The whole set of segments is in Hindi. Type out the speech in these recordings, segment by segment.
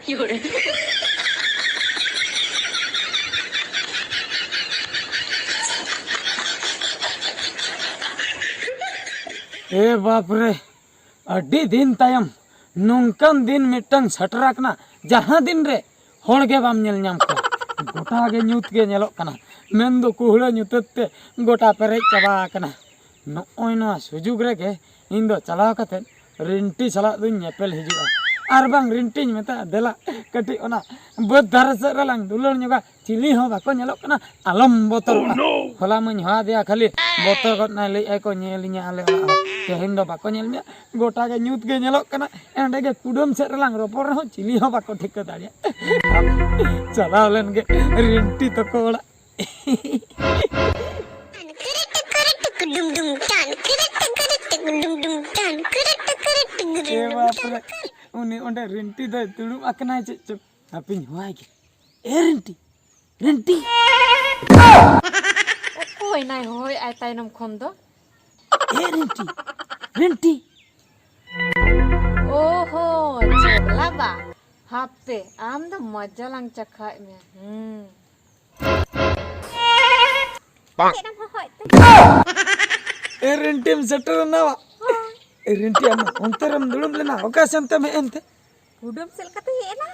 ए बाप रे अड्डी दिन तायम नौकन दिन मिटन सटराकना जहां दिन रे होड़गे बाम नेल नाम को गोटा गे न्यूत गे नेलोक कना मेन दो कुहड़ा न्यूतते गोटा पेरेज चाबा कना नोय नो सुजुग रे गे इन दो चलाव कते रिंटी सला दो नेपेल हिजुआ आर बांग रिंटी मेता देला कटी ओना बद धारस रलांग दुलर न्योगा चिली हो बाको नेलोक कना आलम बोतल होला मन हा दिया खाली बोतल गत ना ले एको नेलिnya आले तेहेन दो बाको नेल मे गोटा गे न्यूत गे नेलोक कना एंडे गे कुडम से रलांग रोपर हो चिली हो बाको ठीक दाड़िया चलाव लेन गे रिंटी तो कोड़ा उनी ओंडे रिंटी दो तुडुम अकना चे अपिन होय गे ए रिंटी रिंटी ओय नाय होय आय तायनम खन दो ए रिंटी रिंटी ओहो चगला बा हापे आम दो मजा लांग चखाय मे ए रिंटी म सटर नावा ए रिंटी अम अंतरम दुडुम लेना अवकाशम तमे एंते कुडम सेल कते हेना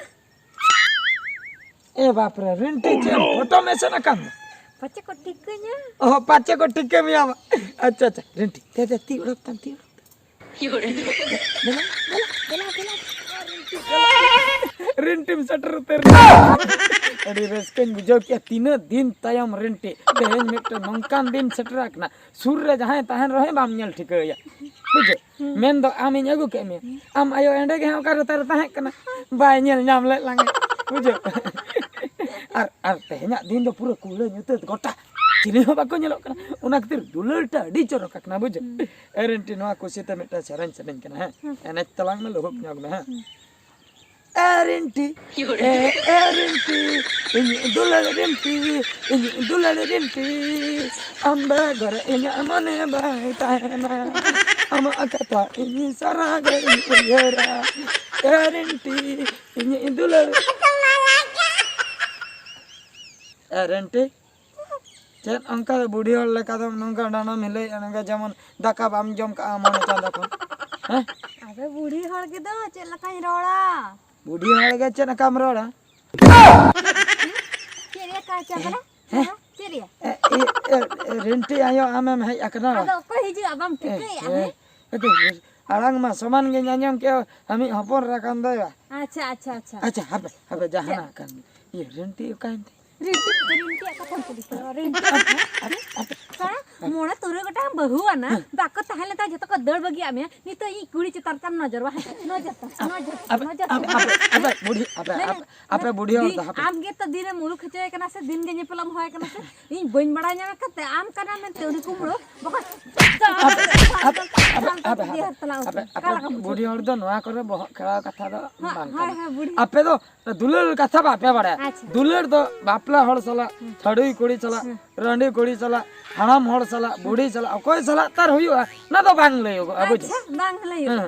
ए बाप रे रिंटी चे फोटो में से ना काम पचे को टिकnya ओह पाचे को टिके में आवा अच्छा अच्छा रिंटी ते ती उड़कतन ती योरे रिंटी म सटर उतर अरे रस्कन बुझो क्या तीन दिन तायम रिंटी तेहेन मिट नंकान दिन सटराकना सुर रे जहां तहन रहे बाम नेल ठिकया बुझो मेन दो आम इन अगु के में आम आयो एंडे के ओकर तर तहे कना बाय नेल नाम ले लांगे बुझो आर तेहेना दिन दो पूरा कुले न्यूत गोटा चिली हो बाको नेलो कना उना खातिर दुलरटा अडी चरक कना बुझो रिंटी नवा कुसिते मिटा सरन सरन कना है एने तलांग में लोहक न्याग में है रिंटी रिंटी दुलर रिंटी अम्बा घर इन मने बाय ताना अम अकता इन सारा गई येरा रिंटी इन दुलर रिंटी चेन अंका बुढ़ी हर लेका दम नंका डाना मिले अनगा जमन दाका बाम जम का मन चांदा कोन हैं अबे बूढ़ी हर के दो चे लकाई रोड़ा बुढ़ी हर के चेन काम रोड़ा चेरिया का चबला चेरिया रिंटी आयो आमे में अकना अदो को हिजु अबम टिके आड़ांग मा समान गे न्याम के हमी हपन राखन दया अच्छा अच्छा अच्छा अच्छा हबे जहाना kan ये रिंटी काइन रिंटी का फोन कर रिंटी का मोना तुरे गोटा बहु आना बाको ताहले ता जतो को दड़ बगी आमे नी तो ई कुड़ी चितर तन नजर वा नजर अबे बुढ़ी अबे बुढ़ी और दा आम गे तो दिन मुलु खचे कना से दिन गे नेपलम होय कना से ई बइन बड़ा न्या कते आम कना में तेरी कुमड़ो बहुत अबे बुढ़ी और दो नवा करे बहुत खेला कथा दो हां बुढ़ी आपे दो दुलर कथा बापे बड़ा दुलर दो बापला हड़ सला छड़ुई कुड़ी चला रंडी कुड़ी चला हराम हड़ सला बुढ़ी चला कोई सला तार हुआ ना तो बांग ले होगा अब अच्छा बांग ले होगा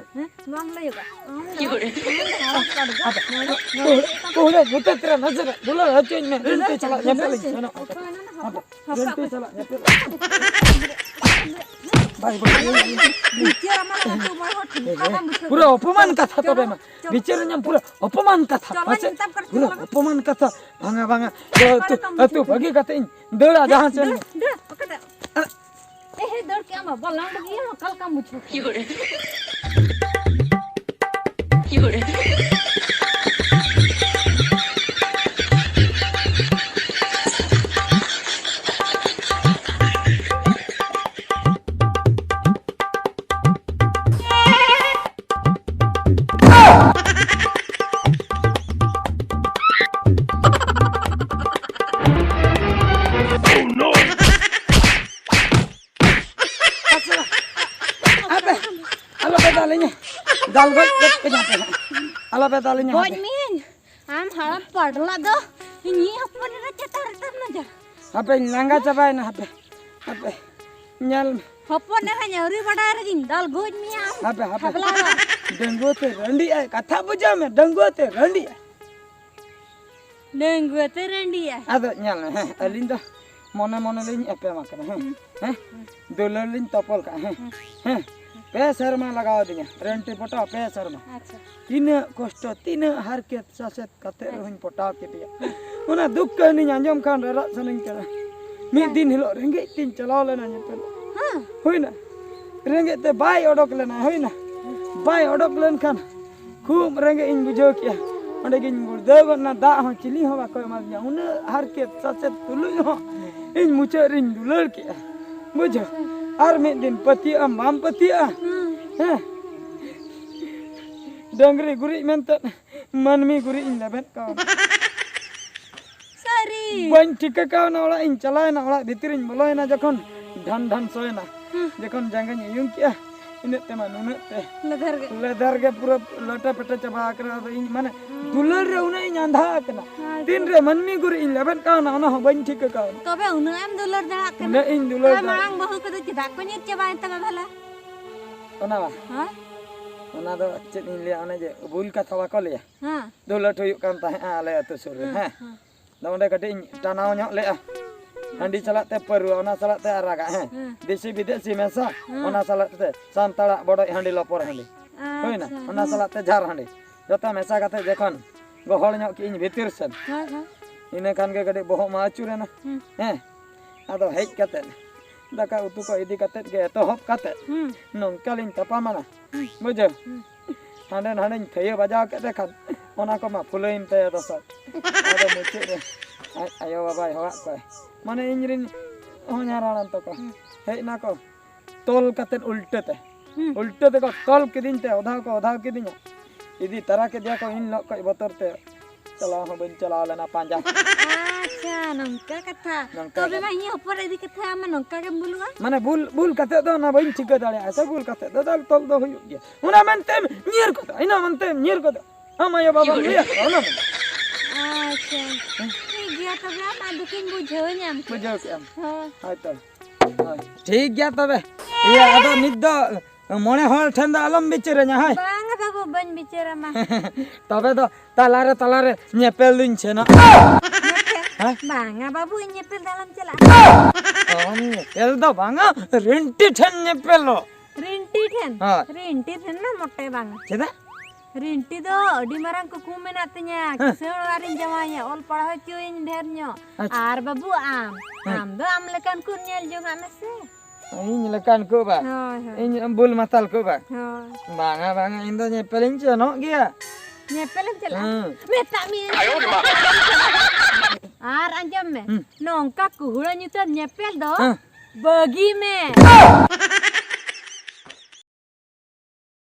कोहड़े मुते तेरा नजर दुलर हचन में रिंटी चला नेपल चलो रिंटी चला नेपल भाई पूरा अपमान कथा तो बेमा बिचारे न्याम पूरा अपमान कथा पूरा अपमान कथा भांगा भांगा तू भगी कते दौड़ा जहां से ए दौड़ के हम बल्ला बगी हम कल का मुझको योरे दाल गट के जाते आला पे दाल गोज मिन हम हड़ा पड़ला दो नी अपन रे चतर तर नजर अबे लांगा चबाय ना अबे न्याल अपन रे न्यारी बड़ा रे दाल गोज मिया अबे डंगो ते रंडी है कथा बुझा में डंगो ते रंडी है Nenggu terendi ya. Ada nyala he alinda mone lin epe makana he dollar lin topol ka he pe sarma lagaw dinya renti pota pe sarma Acha. tina kosto tina harket saset kate rohin pota kitiya una dukka ni anjom kan ra saning kara mid din hilo renge tin chalaw lena nyepel Hah. hoina renge te bai odok lena hoina bai odok len kan khum renge in bujo kiya onde gin burdev na da ho chili ho ba koy ma ya una harket saset tulu ho in mucharin dular kiya bujo ar mid din pati am mam pati Dangri guri mentan manmi guri in laban kau. Sorry. Bain tika kau na ola in chalai na ola bitirin boloi na jakon dhan soy na jakon jangan yung kia ini tema nunut te ledar ke pura lota peta chaba kara in mana dular re una in andha kana tin re manmi guri in laban kau na ona bain tika kau. Tobe unu em dular dak kan. Ne in dular. Marang bahu ko tidak ko nyet coba enta bala. Ona ba. Ha? Ona do chet in lia ona je bul ka thawa ko le. Ha. Dular tuyuk kan ta ale atu sur ha. Da onde kati tanau nyok le handi salat te peru ona salat te araga desi bidesi mesa ona salat te santara bodoi handi lopor handi hoina ona salat te jar handi jota mesa kate jekhon gohol nyok ki in bhitir sen ine kan ge gade boho ma acurena ado hej kate daka utu ko idi kate ge to hop kate nongkalin tapamana bujo hande khaye baja kate kan ona ko ma fuloin te dosat ado muche re ayo babai hoa ko mane injrin honyaran to ko hej na ko tol katen ulte te ko tol kidin te odha kidinya idi tara ke dia ko in lo ko botor te chala ho ben chala lena panja Acha nongka kata. Tobe ma hi opor idi kata ama nongka ke bulunga. mane bul kate do na ben chika dale asa bul kate do dal tol do hoyu dia una mentem nyer ko ina mentem nyer ko ama ya baba liya ona Acha. Dia tobe ama dukin bujho nyam. bujo ke am Ha. hai to ठीक गया तबे ये आदो निद्दो मोने हल ठंडा अलम बिचरे nya hai Banga babu ban bicara mah. तबे तो talare nyepel din chena Banga babu nyepel dalam celah. nyepel do banga renti ten nyepel lo Rinti ten. Ha. Rinti ten na mote banga. cheda Rinti do di marang ko kumen atnya keseluarin jamanya ol parah cuin dernyo. Ar babu am. Am do am lekan kunyel juga mese. ini lekan ko ba Hoi. ini bul matal ko ba Hoi. banga indo nyepelin cheno gia Nyepel celah. Meta mi. Ar anjam me. Nongka kuhula nyutan nyepel do. Bagi me.